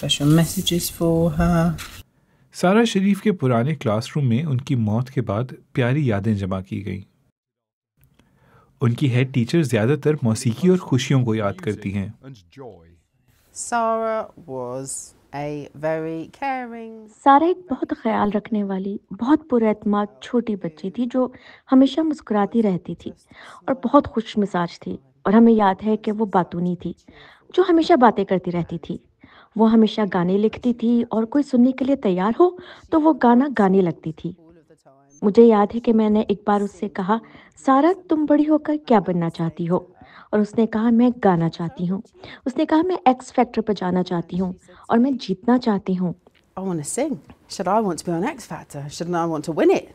special messages for her. Sara شریف کے پرانے class room میں ان کی موت کے بعد پیاری یادیں جمع کی گئیں۔ ان کی ہیڈ ٹیچر زیادہ تر موسیقی اور خوشیوں کو یاد کرتی ہیں۔ Sarah was a very caring. Sara ایک بہت خیال رکھنے والی، بہت پر اعتماد چھوٹی بچی تھی جو ہمیشہ مسکراتی رہتی تھی اور بہت خوش مزاج تھی، اور ہمیں یاد ہے کہ وہ باتونی تھی جو ہمیشہ باتیں کرتی رہتی تھی۔ وہ ہمیشہ گانے لکھتی تھی اور کوئی سننے کے لیے تیار ہو تو وہ گانا گانے لگتی تھی۔ مجھے یاد ہے کہ میں نے ایک بار اس سے کہا، سارہ تم بڑی ہو کر کیا بننا چاہتی ہو؟ اور اس نے کہا میں گانا چاہتی ہوں۔ اس نے کہا میں ایکس فیکٹر پہ جانا چاہتی ہوں اور میں جیتنا چاہتی ہوں۔ I want to sing. Should I want to be on X Factor? Shouldn't I want to win it?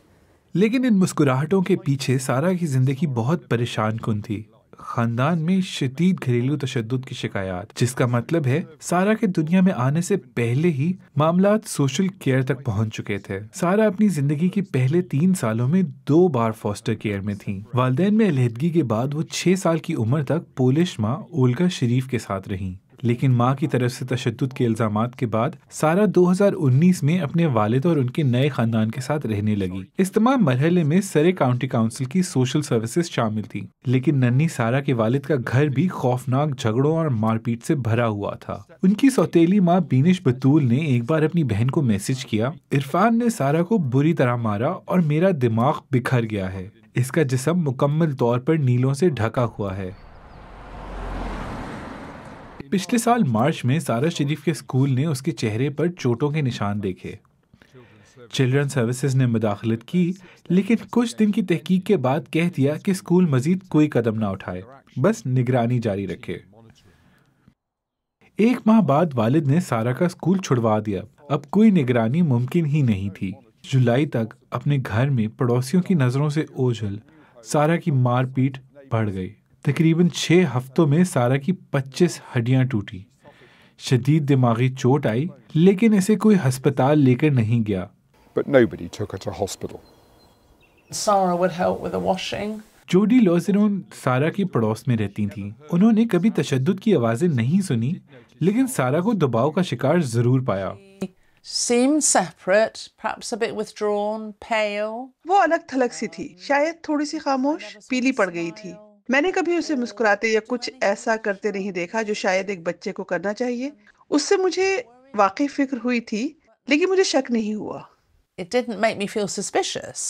لیکن ان مسکراہٹوں کے پیچھے سارہ کی زندگی بہت پریشان کن تھی۔ خاندان میں شدید گھریلو تشدد کی شکایات، جس کا مطلب ہے سارہ کے دنیا میں آنے سے پہلے ہی معاملات سوشل کیئر تک پہنچ چکے تھے۔ سارہ اپنی زندگی کے پہلے 3 سالوں میں 2 بار فاسٹر کیئر میں تھیں۔ والدین میں علیحدگی کے بعد وہ 6 سال کی عمر تک پولش ماں اولگا شریف کے ساتھ رہیں، لیکن ماں کی طرف سے تشدد کے الزامات کے بعد سارہ 2019 میں اپنے والد اور ان کے نئے خاندان کے ساتھ رہنے لگی۔ اس تمام مرحلے میں سرے کاؤنٹی کونسل کی سوشل سروسز شامل تھی، لیکن ننھی سارہ کے والد کا گھر بھی خوفناک جھگڑوں اور مار پیٹ سے بھرا ہوا تھا۔ ان کی سوتیلی ماں بینش بطول نے ایک بار اپنی بہن کو میسج کیا، عرفان نے سارہ کو بری طرح مارا اور میرا دماغ بکھر گیا ہے، اس کا جسم مکمل طور پر نیلوں سے ڈھکا ہوا ہے۔ پچھلے سال مارچ میں سارہ شریف کے اسکول نے اس کے چہرے پر چوٹوں کے نشان دیکھے۔ چلڈرن سروسز نے مداخلت کی، لیکن کچھ دن کی تحقیق کے بعد کہہ دیا کہ اسکول مزید کوئی قدم نہ اٹھائے، بس نگرانی جاری رکھے۔ 1 ماہ بعد والد نے سارہ کا اسکول چھڑوا دیا، اب کوئی نگرانی ممکن ہی نہیں تھی۔ جولائی تک اپنے گھر میں پڑوسیوں کی نظروں سے اوجھل سارہ کی مار پیٹ بڑھ گئی۔ تقریباً 6 ہفتوں میں سارہ کی 25 ہڈیاں ٹوٹی، شدید دماغی چوٹ آئی، لیکن اسے کوئی ہسپتال لے کر نہیں گیا۔ But nobody took her to hospital. Sarah would help with the washing. Judy لوزرون سارہ کی پڑوس میں رہتی تھیں۔ انہوں نے کبھی تشدد کی آوازیں نہیں سنی، لیکن سارہ کو دباؤ کا شکار ضرور پایا۔ Seemed separate, perhaps a bit withdrawn, pale. وہ الگ تھلگ سی تھی، شاید تھوڑی سی خاموش، پیلی پڑ گئی تھی۔ میں نے کبھی اسے مسکراتے یا کچھ ایسا کرتے نہیں دیکھا جو شاید ایک بچے کو کرنا چاہیے۔ اس سے مجھے واقعی فکر ہوئی تھی، لیکن مجھے شک نہیں ہوا۔ It didn't make me feel suspicious.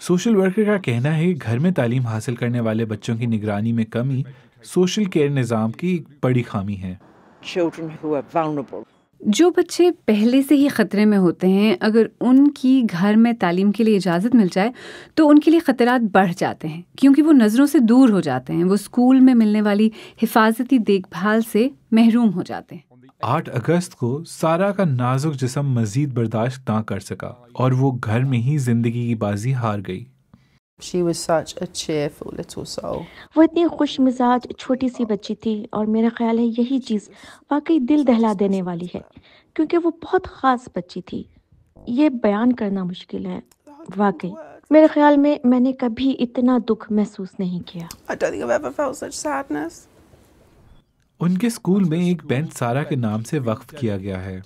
Social worker کا کہنا ہے کہ گھر میں تعلیم حاصل کرنے والے بچوں کی نگرانی میں کمی سوشل کیئر نظام کی ایک بڑی خامی ہے۔ Children who are vulnerable. جو بچے پہلے سے ہی خطرے میں ہوتے ہیں، اگر ان کی گھر میں تعلیم کے لیے اجازت مل جائے تو ان کے لیے خطرات بڑھ جاتے ہیں، کیونکہ وہ نظروں سے دور ہو جاتے ہیں، وہ اسکول میں ملنے والی حفاظتی دیکھ بھال سے محروم ہو جاتے ہیں۔ 8 اگست کو سارہ کا نازک جسم مزید برداشت نہ کر سکا اور وہ گھر میں ہی زندگی کی بازی ہار گئی۔ She was such a cheerful little soul. وہ اتنی خوش مزاج چھوٹی سی بچی تھی، اور میرا خیال ہے یہی چیز واقعی دل دہلا دینے والی ہے، کیونکہ وہ بہت خاص بچی تھی۔ یہ بیان کرنا مشکل ہے، واقعی میرے خیال میں میں نے کبھی اتنا دکھ محسوس نہیں کیا۔ I don't think I've ever felt such sadness. ان کے اسکول میں ایک بینچ سارہ کے نام سے وقف کیا گیا ہے۔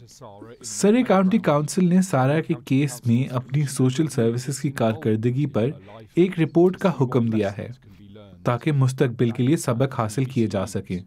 سرے کاؤنٹی کونسل نے سارہ کے کیس میں اپنی سوشل سروسز کی کارکردگی پر ایک رپورٹ کا حکم دیا ہے تاکہ مستقبل کے لیے سبق حاصل کیے جا سکیں۔